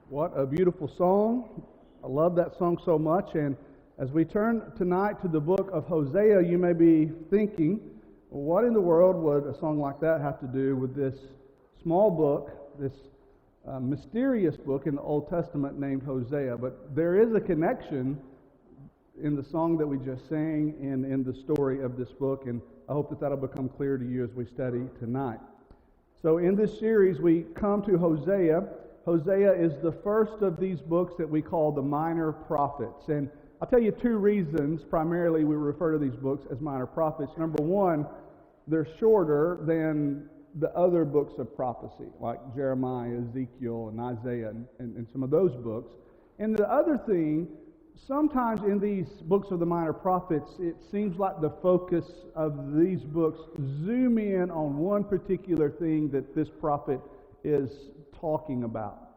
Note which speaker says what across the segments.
Speaker 1: What a beautiful song. I love that song so much. And as we turn tonight to the book of Hosea, you may be thinking, what in the world would a song like that have to do with this small book, this mysterious book in the Old Testament named Hosea? But there is a connection in the song that we just sang and in the story of this book, and I hope that that'll become clear to you as we study tonight. So in this series, we come to Hosea. Hosea is the first of these books that we call the minor prophets. And I'll tell you two reasons, primarily, we refer to these books as minor prophets. Number one, they're shorter than the other books of prophecy, like Jeremiah, Ezekiel, and Isaiah, and some of those books. And the other thing, sometimes in these books of the minor prophets, it seems like the focus of these books zoom in on one particular thing that this prophet is talking about.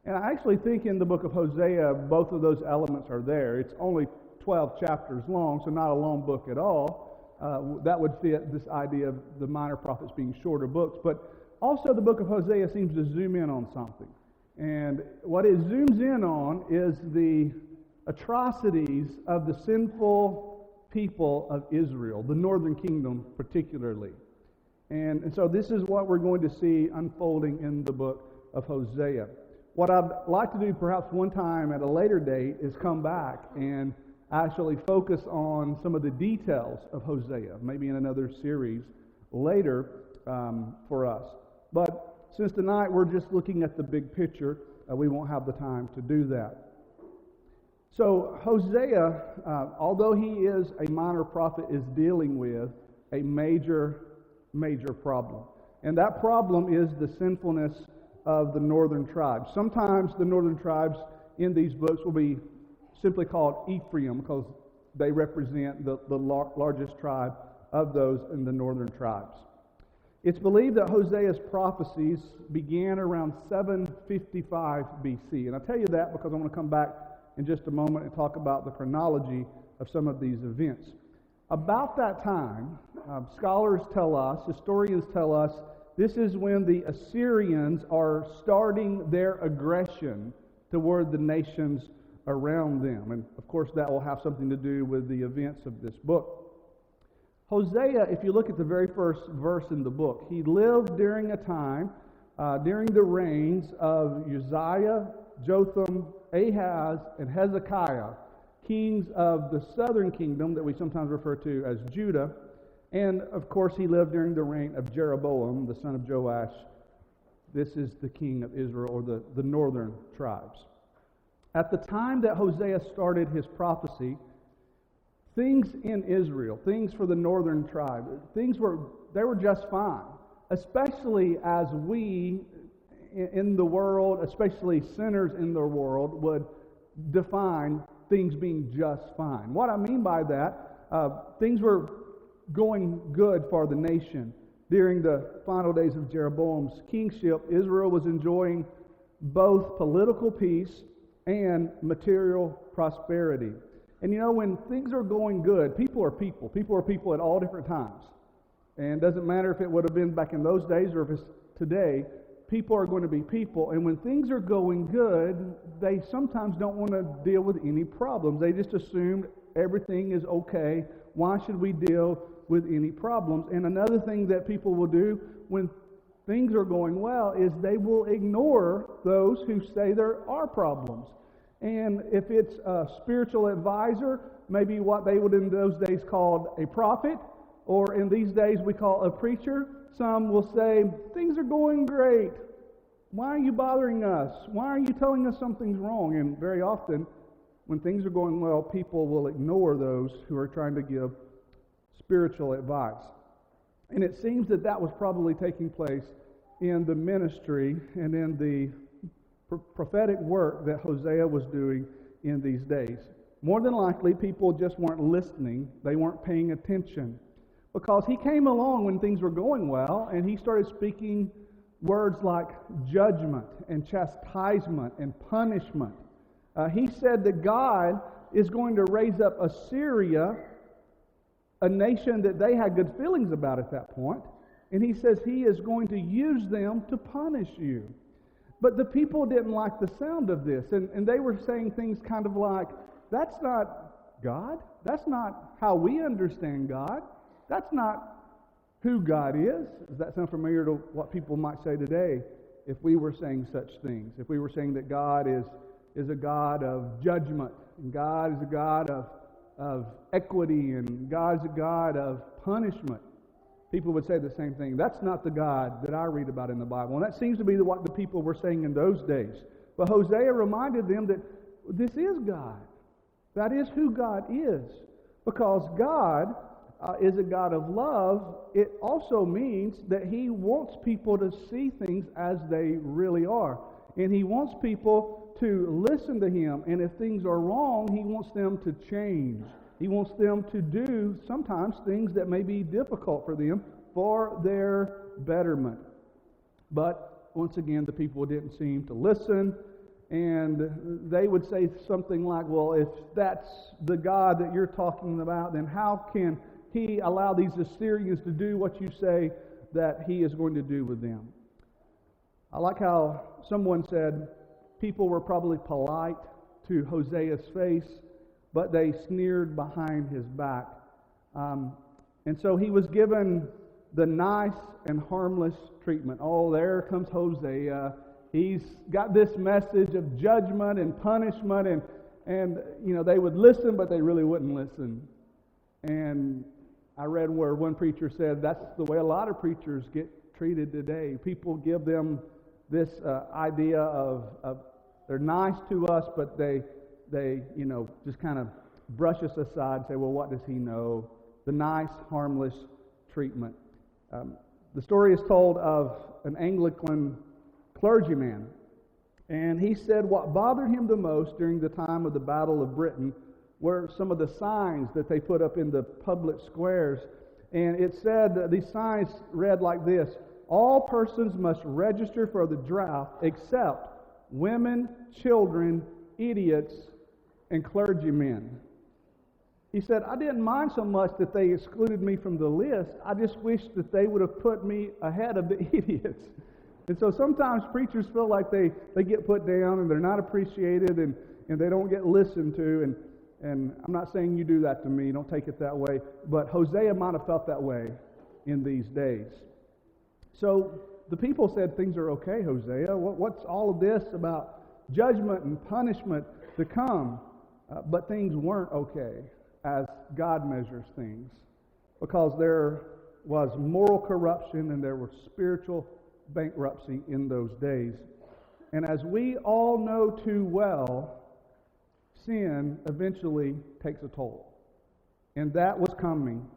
Speaker 1: And I actually think in the book of Hosea, both of those elements are there. It's only 12 chapters long, so not a long book at all. That would fit this idea of the minor prophets being shorter books. But also the book of Hosea seems to zoom in on something. And what it zooms in on is the atrocities of the sinful people of Israel, the northern kingdom particularly. And so this is what we're going to see unfolding in the book of Hosea. What I'd like to do perhaps one time at a later date is come back and actually focus on some of the details of Hosea, maybe in another series later for us. But since tonight we're just looking at the big picture, we won't have the time to do that. So Hosea, although he is a minor prophet, is dealing with a major problem. And that problem is the sinfulness of the northern tribes. Sometimes the northern tribes in these books will be simply called Ephraim because they represent the largest tribe of those in the northern tribes. It's believed that Hosea's prophecies began around 755 BC. And I tell you that because I want to come back in just a moment and talk about the chronology of some of these events. About that time, scholars tell us, historians tell us, this is when the Assyrians are starting their aggression toward the nations around them. And of course that will have something to do with the events of this book. Hosea, if you look at the very first verse in the book, he lived during a time, during the reigns of Uzziah, Jotham, Ahaz, and Hezekiah, kings of the southern kingdom that we sometimes refer to as Judah. And, of course, he lived during the reign of Jeroboam, the son of Joash. This is the king of Israel, or the northern tribes. At the time that Hosea started his prophecy, things in Israel, things for the northern tribe, they were just fine, especially as we in the world, especially sinners in the world, would define things being just fine. What I mean by that, things were going good for the nation. During the final days of Jeroboam's kingship, Israel was enjoying both political peace and material prosperity. And you know, when things are going good, people are people. People are people at all different times. And it doesn't matter if it would have been back in those days or if it's today, people are going to be people. And when things are going good, they sometimes don't want to deal with any problems. They just assume everything is okay. Why should we deal with any problems? And another thing that people will do when things are going well is they will ignore those who say there are problems. And if it's a spiritual advisor, maybe what they would in those days call a prophet, or in these days we call a preacher, some will say, things are going great. Why are you bothering us? Why are you telling us something's wrong? And very often, when things are going well, people will ignore those who are trying to give spiritual advice. And it seems that that was probably taking place in the ministry and in the prophetic work that Hosea was doing in these days. More than likely, people just weren't listening. They weren't paying attention. Because he came along when things were going well, and he started speaking words like judgment and chastisement and punishment. He said that God is going to raise up Assyria, a nation that they had good feelings about at that point, and he says he is going to use them to punish you. But the people didn't like the sound of this, and they were saying things kind of like, that's not God. That's not how we understand God. That's not who God is. Does that sound familiar to what people might say today if we were saying such things? If we were saying that God is a God of judgment, and God is a God of equity, and God is a God of punishment. People would say the same thing. That's not the God that I read about in the Bible. And that seems to be what the people were saying in those days. But Hosea reminded them that this is God. That is who God is. Because God is a God of love, it also means that He wants people to see things as they really are. And He wants people to listen to Him. And if things are wrong, He wants them to change. He wants them to do sometimes things that may be difficult for them for their betterment. But once again, the people didn't seem to listen, and they would say something like, well, if that's the God that you're talking about, then how can He allow these Assyrians to do what you say that He is going to do with them? I like how someone said people were probably polite to Hosea's face, but they sneered behind his back. And so he was given the nice and harmless treatment. Oh, there comes Hosea. He's got this message of judgment and punishment, and you know, they would listen, but they really wouldn't listen. And I read where one preacher said that's the way a lot of preachers get treated today. People give them this idea of they're nice to us, but they just kind of brush us aside and say, well, what does he know? The nice, harmless treatment. The story is told of an Anglican clergyman, and he said what bothered him the most during the time of the Battle of Britain were some of the signs that they put up in the public squares. And it said, these signs read like this: all persons must register for the draft except women, children, idiots, and clergymen. He said, I didn't mind so much that they excluded me from the list. I just wish that they would have put me ahead of the idiots. And so sometimes preachers feel like they get put down and they're not appreciated and they don't get listened to. And I'm not saying you do that to me. Don't take it that way. But Hosea might have felt that way in these days. So the people said, things are okay, Hosea. What's all of this about judgment and punishment to come? But things weren't okay as God measures things, because there was moral corruption and there was spiritual bankruptcy in those days. And as we all know too well, sin eventually takes a toll. And that was coming.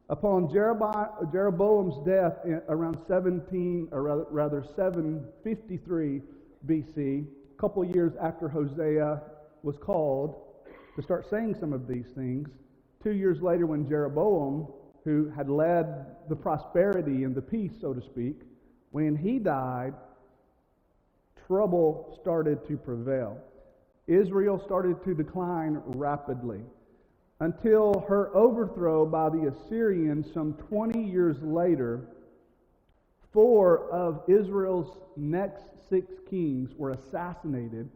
Speaker 1: Upon Jeroboam's death around 753 BC, a couple years after Hosea was called to start saying some of these things, 2 years later when Jeroboam, who had led the prosperity and the peace, so to speak, when he died, trouble started to prevail. Israel started to decline rapidly until her overthrow by the Assyrians some 20 years later. 4 of Israel's next 6 kings were assassinated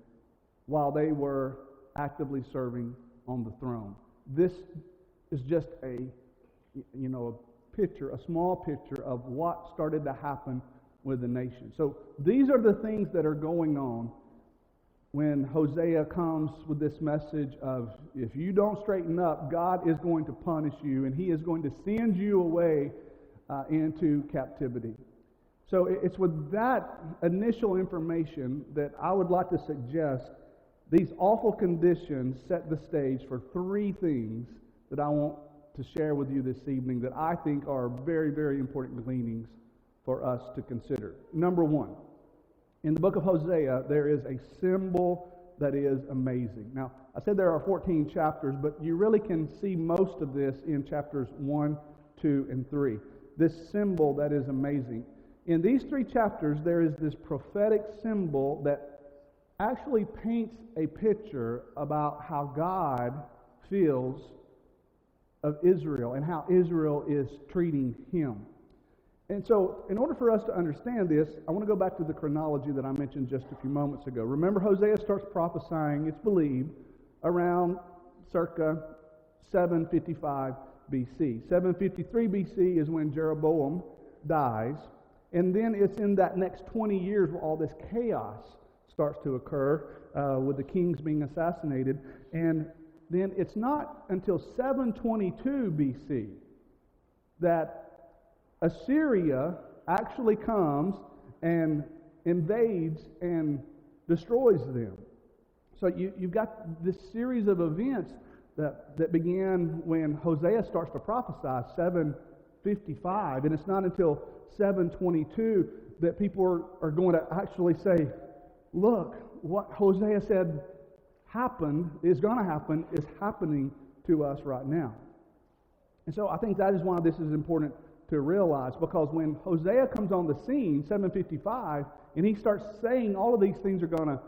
Speaker 1: while they were actively serving on the throne. This is just a picture, a small picture of what started to happen with the nation. So these are the things that are going on when Hosea comes with this message of, if you don't straighten up, God is going to punish you and He is going to send you away into captivity. So it's with that initial information that I would like to suggest these awful conditions set the stage for 3 things that I want to share with you this evening that I think are very, very important gleanings for us to consider. Number 1, in the book of Hosea, there is a symbol that is amazing. Now, I said there are 14 chapters, but you really can see most of this in chapters 1, 2, and 3. This symbol that is amazing. In these 3 chapters, there is this prophetic symbol that actually paints a picture about how God feels of Israel and how Israel is treating Him. And so, in order for us to understand this, I want to go back to the chronology that I mentioned just a few moments ago. Remember, Hosea starts prophesying, it's believed, around circa 755 BC. 753 BC is when Jeroboam dies. And then it's in that next 20 years where all this chaos starts to occur with the kings being assassinated. And then it's not until 722 BC that Assyria actually comes and invades and destroys them. So you've got this series of events that began when Hosea starts to prophesy, 755, and it's not until 722 that people are going to actually say, look, what Hosea said is going to happen, is happening to us right now. And so I think that is why this is important to realize, because when Hosea comes on the scene, 755, and he starts saying all of these things are going to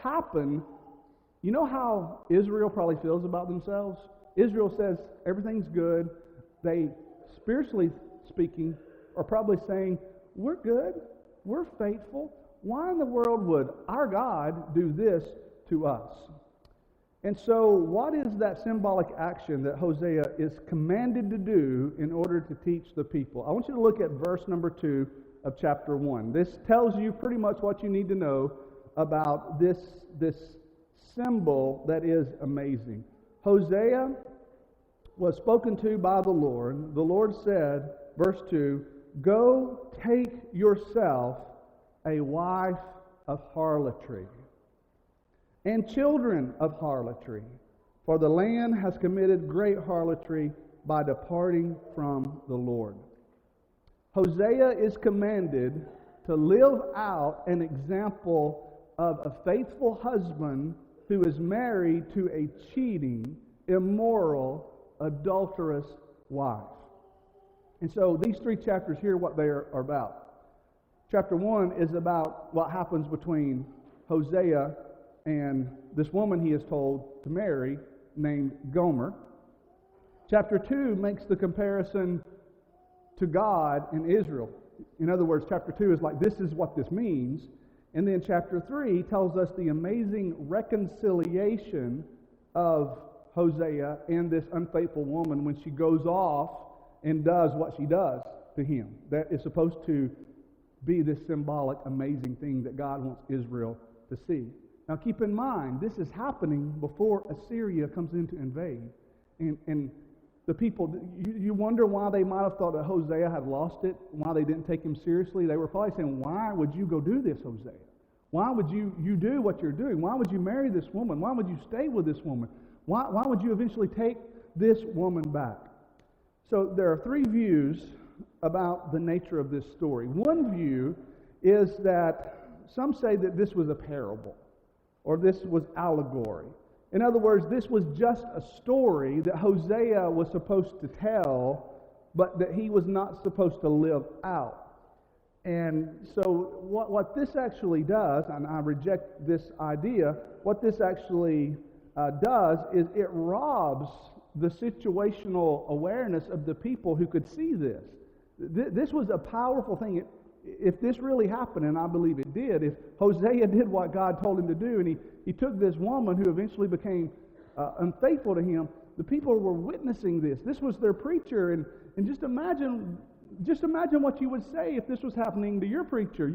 Speaker 1: happen, you know how Israel probably feels about themselves? Israel says everything's good. They, spiritually speaking, are probably saying, we're good, we're faithful. Why in the world would our God do this to us? And so what is that symbolic action that Hosea is commanded to do in order to teach the people? I want you to look at verse number 2 of chapter 1. This tells you pretty much what you need to know about this symbol that is amazing. Hosea was spoken to by the Lord. The Lord said, verse 2, "Go take yourself a wife of harlotry, and children of harlotry, for the land has committed great harlotry by departing from the Lord." Hosea is commanded to live out an example of a faithful husband who is married to a cheating, immoral, adulterous wife. And so these 3 chapters here, what they are about. Chapter 1 is about what happens between Hosea and this woman he is told to marry named Gomer. Chapter 2 makes the comparison to God and Israel. In other words, chapter 2 is like, this is what this means. And then chapter 3 tells us the amazing reconciliation of Hosea and this unfaithful woman when she goes off and does what she does to him. That is supposed to be this symbolic, amazing thing that God wants Israel to see. Now keep in mind, this is happening before Assyria comes in to invade. And the people, you wonder why they might have thought that Hosea had lost it, why they didn't take him seriously. They were probably saying, why would you go do this, Hosea? Why would you do what you're doing? Why would you marry this woman? Why would you stay with this woman? Why would you eventually take this woman back? So there are 3 views about the nature of this story. One view is that some say that this was a parable, or this was allegory. In other words, this was just a story that Hosea was supposed to tell, but that he was not supposed to live out. And so what this actually does, and I reject this idea, what this actually does is it robs the situational awareness of the people who could see this. This was a powerful thing. If this really happened, and I believe it did, if Hosea did what God told him to do, and he took this woman who eventually became unfaithful to him, the people were witnessing this. This was their preacher, and just imagine what you would say if this was happening to your preacher.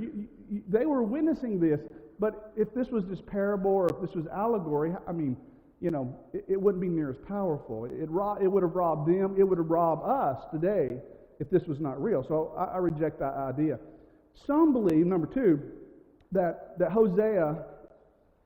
Speaker 1: They were witnessing this, but if this was just parable or if this was allegory, I mean, it wouldn't be near as powerful. It would have robbed them. It would have robbed us today if this was not real. So I reject that idea. Some believe, number 2, that Hosea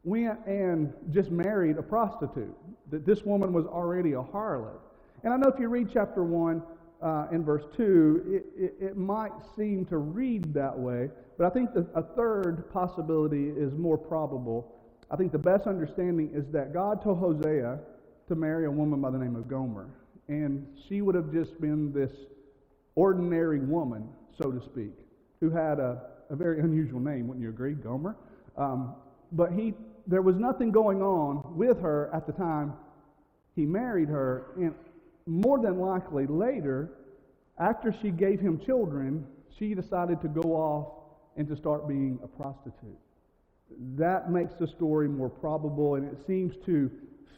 Speaker 1: went and just married a prostitute, that this woman was already a harlot. And I know if you read chapter 1 and verse 2, it might seem to read that way, but I think a third possibility is more probable. I think the best understanding is that God told Hosea to marry a woman by the name of Gomer, and she would have just been this ordinary woman, so to speak, who had a very unusual name, wouldn't you agree, Gomer? But there was nothing going on with her at the time he married her, and more than likely later, after she gave him children, she decided to go off and to start being a prostitute. That makes the story more probable, and it seems to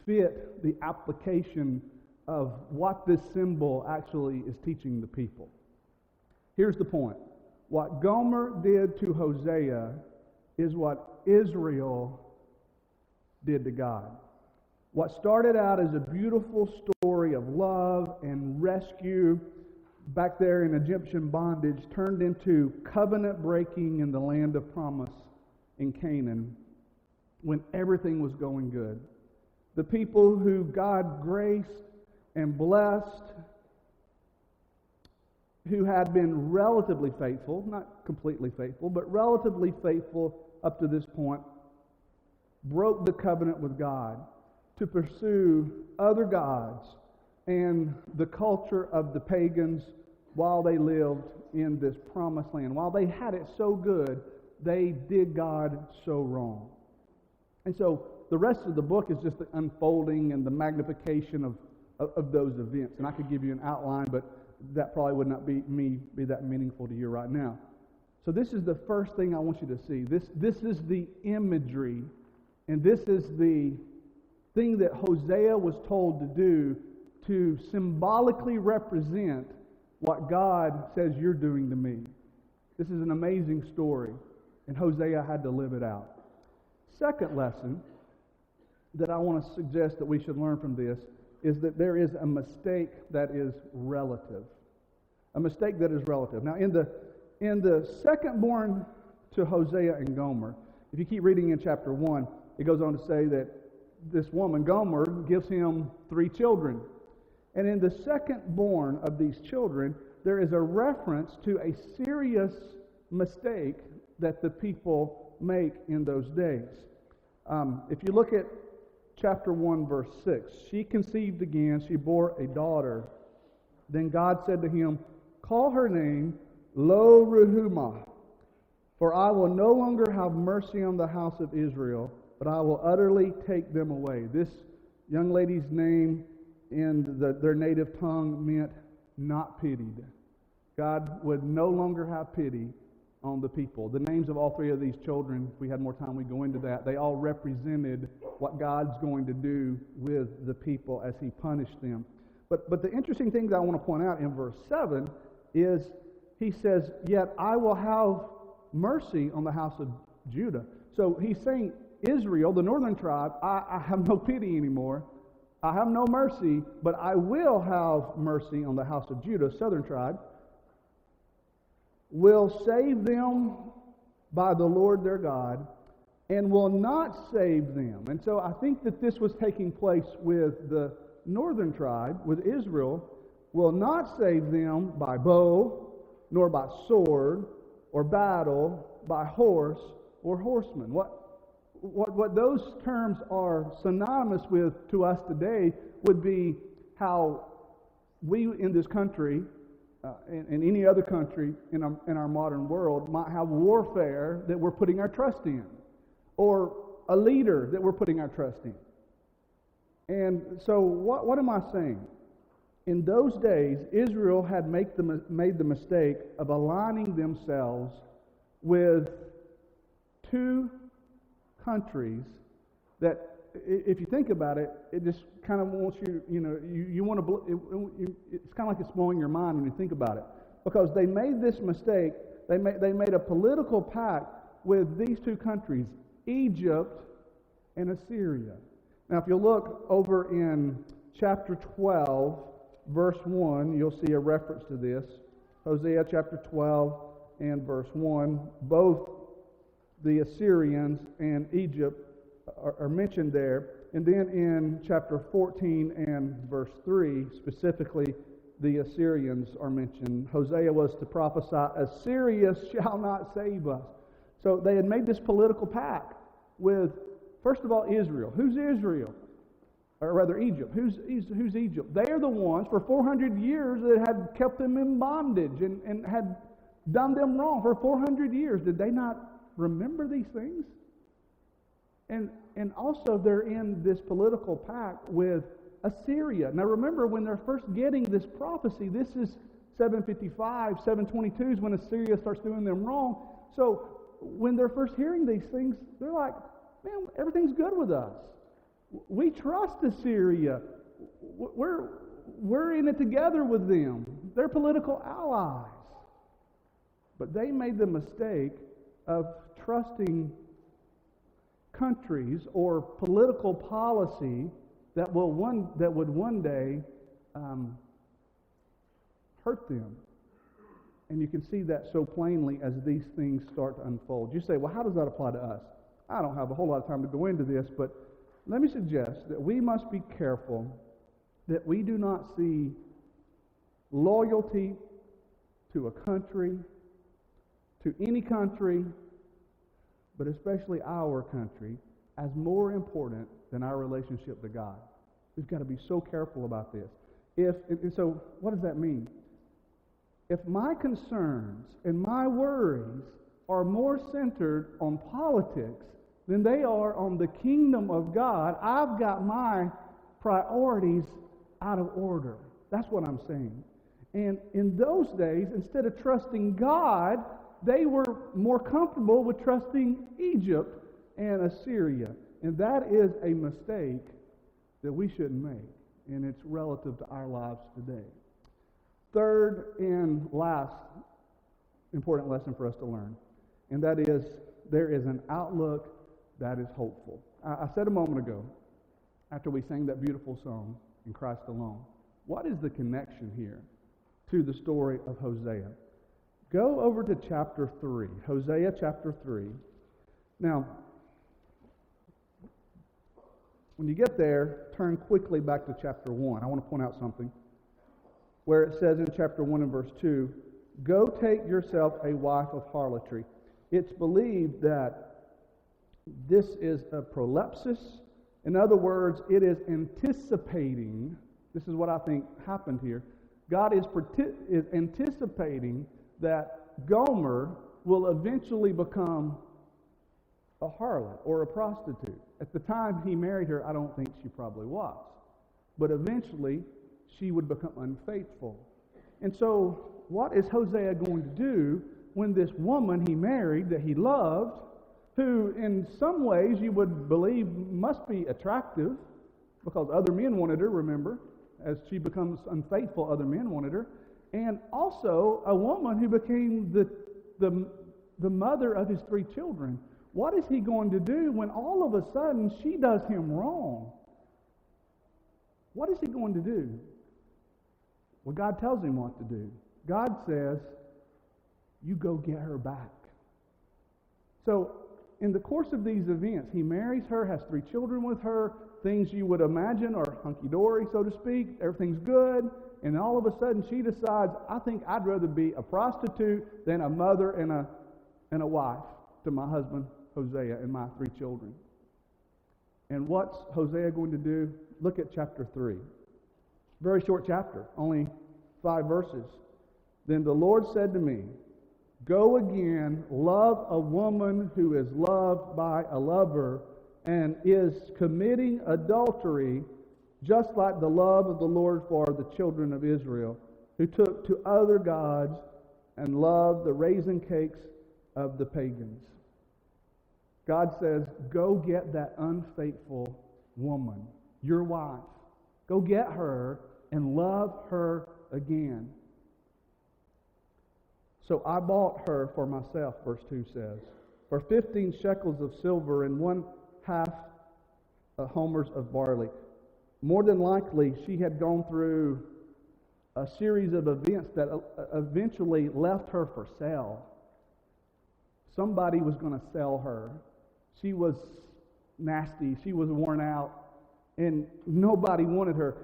Speaker 1: fit the application of what this symbol actually is teaching the people. Here's the point. What Gomer did to Hosea is what Israel did to God. What started out as a beautiful story of love and rescue back there in Egyptian bondage turned into covenant breaking in the land of promise in Canaan when everything was going good. The people who God graced and blessed, who had been relatively faithful, not completely faithful, but relatively faithful up to this point, broke the covenant with God to pursue other gods and the culture of the pagans while they lived in this promised land. While they had it so good, they did God so wrong. And so the rest of the book is just the unfolding and the magnification of those events. And I could give you an outline, but that probably would not be that meaningful to you right now. So this is the first thing I want you to see. This is the imagery, and this is the thing that Hosea was told to do to symbolically represent what God says you're doing to me. This is an amazing story, and Hosea had to live it out. Second lesson that I want to suggest that we should learn from this is that there is a mistake that is relative. A mistake that is relative. Now, in the second born to Hosea and Gomer, if you keep reading in chapter 1, it goes on to say that this woman, Gomer, gives him 3 children. And in the second born of these children, there is a reference to a serious mistake that the people make in those days. If you look at chapter 1, verse 6, she conceived again, she bore a daughter. Then God said to him, call her name Lo Ruhumah, for I will no longer have mercy on the house of Israel, but I will utterly take them away. This young lady's name in their native tongue meant not pitied. God would no longer have pity on the people. The names of all 3 of these children, if we had more time, we'd go into that. They all represented what God's going to do with the people as he punished them. But the interesting thing that I want to point out in verse 7 is he says, yet I will have mercy on the house of Judah. So he's saying, Israel, the northern tribe, I have no pity anymore. I have no mercy, but I will have mercy on the house of Judah, southern tribe. Will save them by the Lord their God, and will not save them. And so I think that this was taking place with the northern tribe, with Israel, will not save them by bow, nor by sword, or battle, by horse, or horseman. What those terms are synonymous with to us today would be how we in this country, in any other country in our modern world, might have warfare that we're putting our trust in, or a leader that we're putting our trust in. And so what am I saying? In those days, Israel had made the mistake of aligning themselves with 2 countries that, if you think about it, it just kind of wants you, you want to, it's kind of like it's blowing your mind when you think about it. Because they made this mistake, they made a political pact with these 2 countries, Egypt and Assyria. Now, if you look over in chapter 12, verse 1, you'll see a reference to this. Hosea chapter 12 and verse 1, both the Assyrians and Egypt are mentioned there. And then in chapter 14 and verse 3, specifically, the Assyrians are mentioned. Hosea was to prophesy, Assyria shall not save us. So they had made this political pact with, first of all, Israel. Who's Israel? Or rather, Egypt. Who's Egypt? They are the ones for 400 years that had kept them in bondage and had done them wrong for 400 years. Did they not remember these things? And also they're in this political pact with Assyria. Now remember, when they're first getting this prophecy, this is 755, 722 is when Assyria starts doing them wrong. So when they're first hearing these things, they're like, man, everything's good with us. We trust Assyria. We're in it together with them. They're political allies. But they made the mistake of trusting countries or political policy that would one day hurt them. And you can see that so plainly as these things start to unfold. You say, well, how does that apply to us? I don't have a whole lot of time to go into this, but let me suggest that we must be careful that we do not see loyalty to a country, to any country, but especially our country, as more important than our relationship to God. We've got to be so careful about this. And so what does that mean? If my concerns and my worries are more centered on politics than they are on the kingdom of God, I've got my priorities out of order. That's what I'm saying. And in those days, instead of trusting God, they were more comfortable with trusting Egypt and Assyria. And that is a mistake that we shouldn't make. And it's relative to our lives today. Third and last important lesson for us to learn, and that is there is an outlook that is hopeful. I said a moment ago, after we sang that beautiful song, In Christ Alone, what is the connection here to the story of Hosea? Go over to chapter 3, Hosea chapter 3. Now, when you get there, turn quickly back to chapter 1. I want to point out something where it says in chapter 1 and verse 2, go take yourself a wife of harlotry. It's believed that this is a prolepsis. In other words, it is anticipating, this is what I think happened here, God is anticipating that Gomer will eventually become a harlot or a prostitute. At the time he married her, I don't think she probably was. But eventually, she would become unfaithful. And so, what is Hosea going to do when this woman he married that he loved, who in some ways you would believe must be attractive, because other men wanted her, remember, as she becomes unfaithful, other men wanted her, and also a woman who became the mother of his 3 children. What is he going to do when all of a sudden she does him wrong? What is he going to do? Well, God tells him what to do. God says, you go get her back. So, in the course of these events, he marries her, has 3 children with her, things you would imagine are hunky-dory, so to speak, everything's good, and all of a sudden she decides, I think I'd rather be a prostitute than a mother and a wife to my husband, Hosea, and my 3 children. And what's Hosea going to do? Look at chapter 3. Very short chapter, only 5 verses. Then the Lord said to me, go again, love a woman who is loved by a lover and is committing adultery, just like the love of the Lord for the children of Israel, who took to other gods and loved the raisin cakes of the pagans. God says, go get that unfaithful woman, your wife. Go get her and love her again. So I bought her for myself, verse 2 says, for 15 shekels of silver and 1/2 homers of barley. More than likely, she had gone through a series of events that eventually left her for sale. Somebody was going to sell her. She was nasty. She was worn out. And nobody wanted her.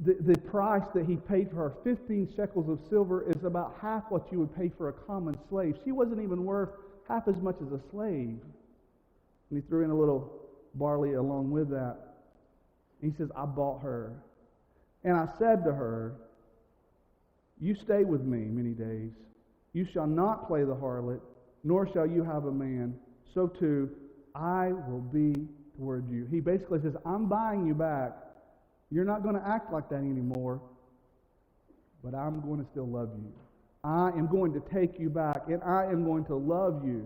Speaker 1: The price that he paid for her, 15 shekels of silver, is about half what you would pay for a common slave. She wasn't even worth half as much as a slave. And he threw in a little barley along with that. He says, I bought her. And I said to her, you stay with me many days. You shall not play the harlot, nor shall you have a man. So too, I will be toward you. He basically says, I'm buying you back. You're not going to act like that anymore, but I'm going to still love you. I am going to take you back, and I am going to love you.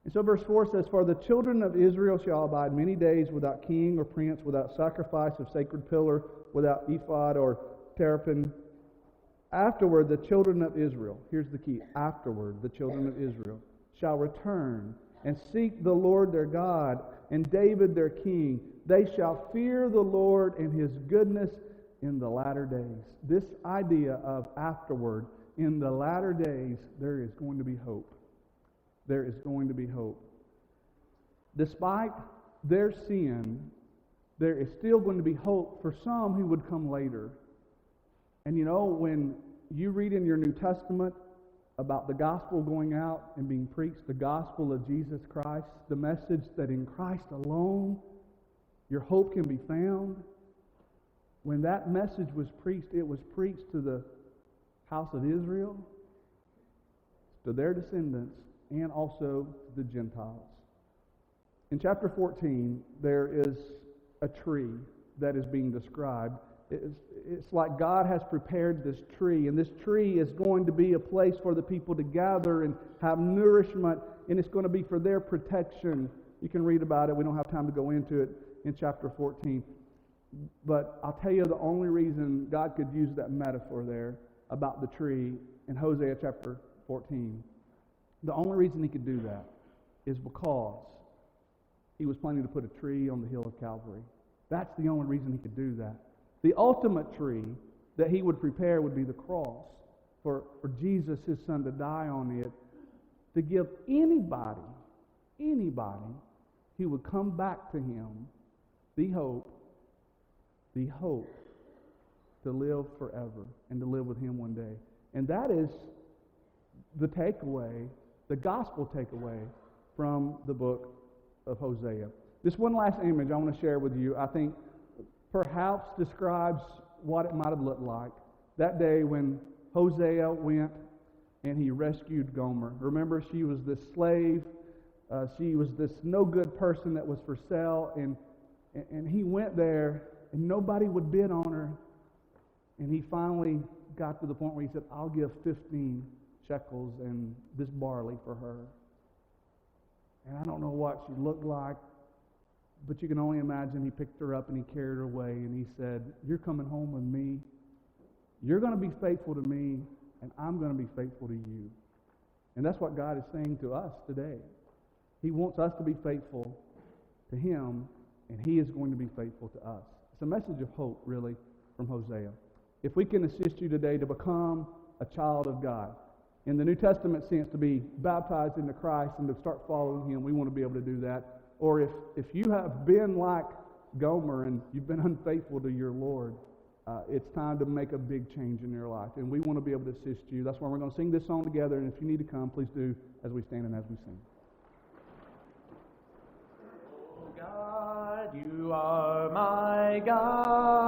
Speaker 1: And so verse 4 says, For the children of Israel shall abide many days without king or prince, without sacrifice of sacred pillar, without ephod or terapin. Afterward, the children of Israel, here's the key, afterward, the children of Israel shall return and seek the Lord their God and David their king. They shall fear the Lord and his goodness in the latter days. This idea of afterward, in the latter days, there is going to be hope. There is going to be hope. Despite their sin, there is still going to be hope for some who would come later. And you know, when you read in your New Testament about the gospel going out and being preached, the gospel of Jesus Christ, the message that in Christ alone your hope can be found, when that message was preached, it was preached to the house of Israel, to their descendants, and also to the Gentiles. In chapter 14, there is a tree that is being described. It's like God has prepared this tree, and this tree is going to be a place for the people to gather and have nourishment, and it's going to be for their protection. You can read about it. We don't have time to go into it in chapter 14. But I'll tell you the only reason God could use that metaphor there about the tree in Hosea chapter 14. The only reason he could do that is because he was planning to put a tree on the hill of Calvary. That's the only reason he could do that. The ultimate tree that he would prepare would be the cross for Jesus, his son, to die on it, to give anybody who would come back to him the hope to live forever and to live with him one day. And that is the takeaway, the gospel takeaway from the book of Hosea. This one last image I want to share with you, I think perhaps describes what it might have looked like that day when Hosea went and he rescued Gomer. Remember, she was this slave. She was this no good person that was for sale, and he went there and nobody would bid on her. And he finally got to the point where he said, I'll give 15 shekels and this barley for her. And I don't know what she looked like, but you can only imagine he picked her up and he carried her away and he said, you're coming home with me. You're going to be faithful to me, and I'm going to be faithful to you. And that's what God is saying to us today. He wants us to be faithful to him, and he is going to be faithful to us. It's a message of hope, really, from Hosea. If we can assist you today to become a child of God, in the New Testament sense, to be baptized into Christ and to start following him, we want to be able to do that. Or if you have been like Gomer and you've been unfaithful to your Lord, it's time to make a big change in your life. And we want to be able to assist you. That's why we're going to sing this song together. And if you need to come, please do as we stand and as we sing.
Speaker 2: Oh God, you are my God.